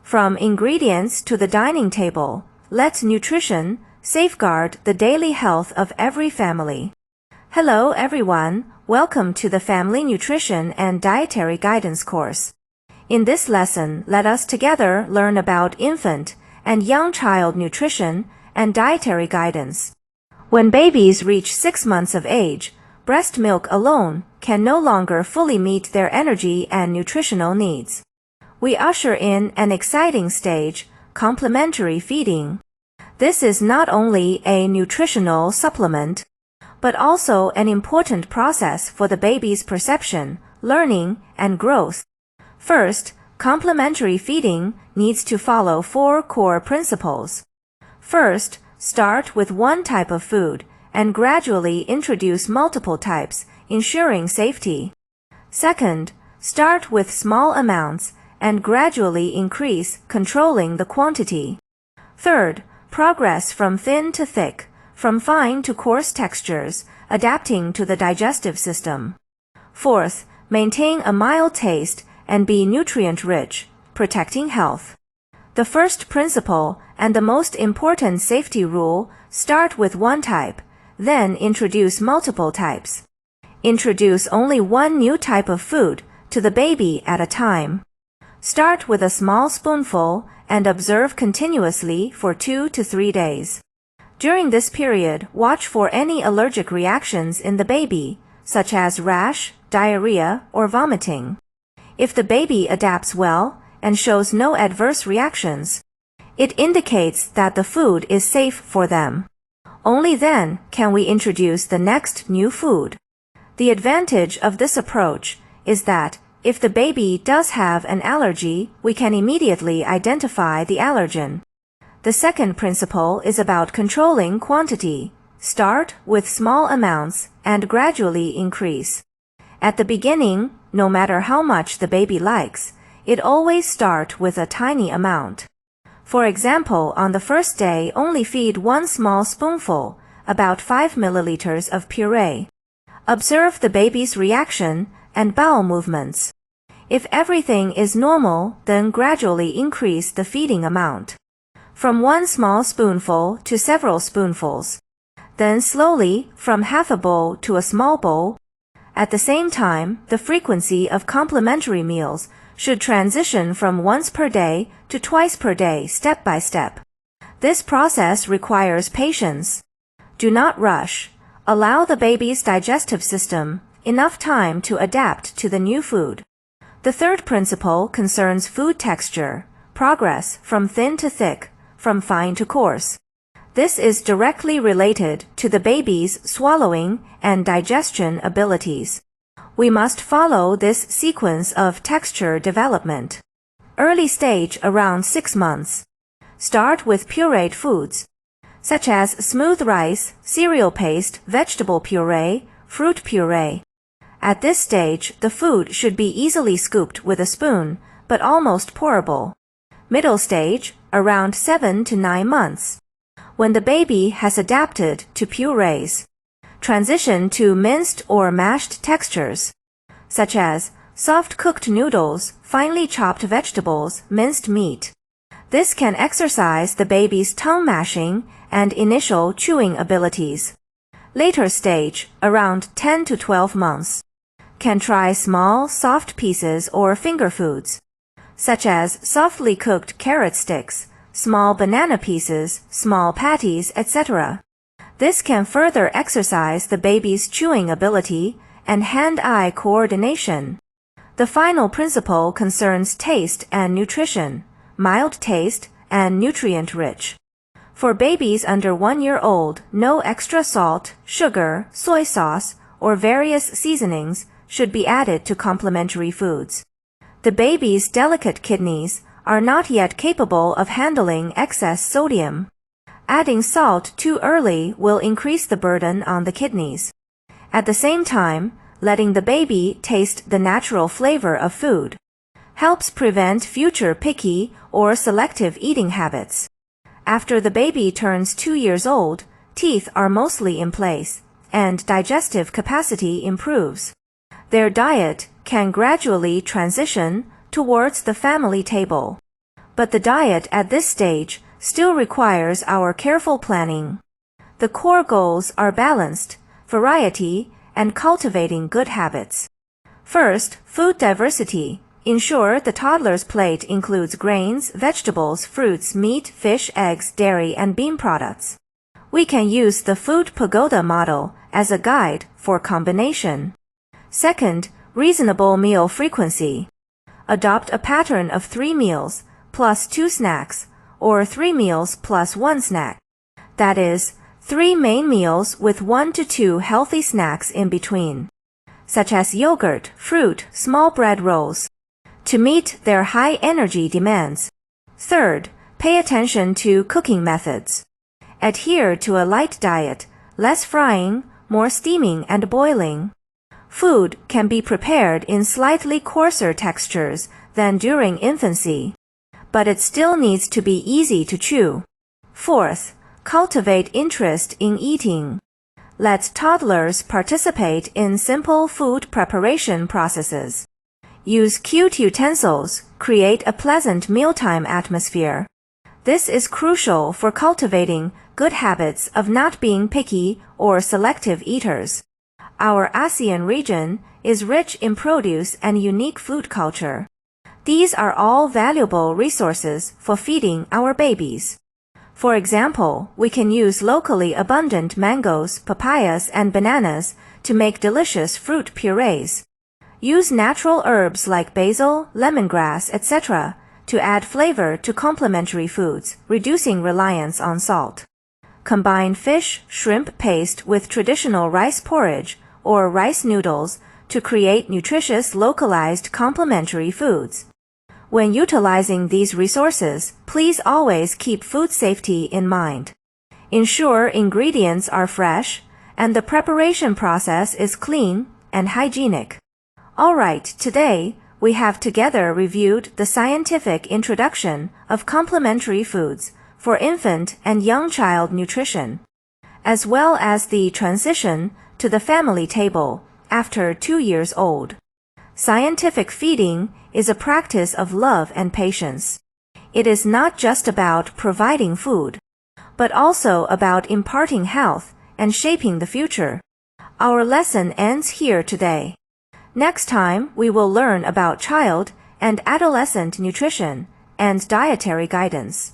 From ingredients to the dining table, let nutrition safeguard the daily health of every family. Hello everyone, welcome to the Family Nutrition and Dietary Guidance course. In this lesson, let us together learn about infant and young child nutrition and dietary guidance. When babies reach 6 months of age, breast milk alone can no longer fully meet their energy and nutritional needs. We usher in an exciting stage, complementary feeding. This is not only a nutritional supplement, but also an important process for the baby's perception, learning, and growth. First, complementary feeding needs to follow 4 core principles. First, start with one type of food and gradually introduce multiple types, ensuring safety. Second, start with small amounts and gradually increase, controlling the quantity. Third, progress from thin to thick, from fine to coarse textures, adapting to the digestive system. Fourth, maintain a mild taste and be nutrient-rich, protecting health. The first principle and the most important safety rule: start with one type, then introduce multiple types. Introduce only one new type of food to the baby at a time. Start with a small spoonful and observe continuously for 2 to 3 days. During this period, watch for any allergic reactions in the baby, such as rash, diarrhea, or vomiting. If the baby adapts well and shows no adverse reactions, it indicates that the food is safe for them. Only then can we introduce the next new food. The advantage of this approach is that if the baby does have an allergy, we can immediately identify the allergen. The second principle is about controlling quantity. Start with small amounts and gradually increase. At the beginning, no matter how much the baby likes, it always start with a tiny amount. For example, on the first day, only feed one small spoonful, about 5 milliliters of puree. Observe the baby's reaction and bowel movements. If everything is normal, then gradually increase the feeding amount. From one small spoonful to several spoonfuls. Then slowly, from half a bowl to a small bowl. At the same time, the frequency of complementary meals should transition from once per day to twice per day, step by step. This process requires patience. Do not rush. Allow the baby's digestive system enough time to adapt to the new food. The third principle concerns food texture, progress from thin to thick, from fine to coarse. This is directly related to the baby's swallowing and digestion abilities. We must follow this sequence of texture development. Early stage around 6 months. Start with pureed foods, such as smooth rice, cereal paste, vegetable puree, fruit puree. At this stage, the food should be easily scooped with a spoon, but almost pourable. Middle stage, around 7 to 9 months. When the baby has adapted to purees. Transition to minced or mashed textures, such as soft cooked noodles, finely chopped vegetables, minced meat. This can exercise the baby's tongue mashing and initial chewing abilities. Later stage, around 10 to 12 months. Can try small, soft pieces or finger foods, such as softly cooked carrot sticks, small banana pieces, small patties, etc. This can further exercise the baby's chewing ability and hand-eye coordination. The final principle concerns taste and nutrition, mild taste and nutrient-rich. For babies under 1 year old, no extra salt, sugar, soy sauce, or various seasonings should be added to complementary foods. The baby's delicate kidneys are not yet capable of handling excess sodium. Adding salt too early will increase the burden on the kidneys. At the same time, letting the baby taste the natural flavor of food helps prevent future picky or selective eating habits. After the baby turns 2 years old, teeth are mostly in place, and digestive capacity improves. Their diet can gradually transition towards the family table. but the diet at this stage still requires our careful planning. The core goals are balanced, variety, and cultivating good habits. First, food diversity. Ensure the toddler's plate includes grains, vegetables, fruits, meat, fish, eggs, dairy, and bean products. We can use the food pagoda model as a guide for combination. Second, reasonable meal frequency. Adopt a pattern of 3 meals plus 2 snacks, or 3 meals plus 1 snack. That is, 3 main meals with 1 to 2 healthy snacks in between, such as yogurt, fruit, small bread rolls, to meet their high energy demands. Third, pay attention to cooking methods. Adhere to a light diet, less frying, more steaming and boiling. Food can be prepared in slightly coarser textures than during infancy, but it still needs to be easy to chew. Fourth, cultivate interest in eating. Let toddlers participate in simple food preparation processes. Use cute utensils, create a pleasant mealtime atmosphere. This is crucial for cultivating good habits of not being picky or selective eaters. Our ASEAN region is rich in produce and unique food culture. These are all valuable resources for feeding our babies. For example, we can use locally abundant mangoes, papayas, and bananas to make delicious fruit purees. Use natural herbs like basil, lemongrass, etc. to add flavor to complementary foods, reducing reliance on salt. Combine fish, shrimp paste with traditional rice porridge or rice noodles to create nutritious localized complementary foods. When utilizing these resources, please always keep food safety in mind. Ensure ingredients are fresh and the preparation process is clean and hygienic. Alright, today we have together reviewed the scientific introduction of complementary foods for infant and young child nutrition, as well as the transition to the family table after 2 years old. Scientific feeding is a practice of love and patience. It is not just about providing food, but also about imparting health and shaping the future. Our lesson ends here today. Next time, we will learn about child and adolescent nutrition and dietary guidance.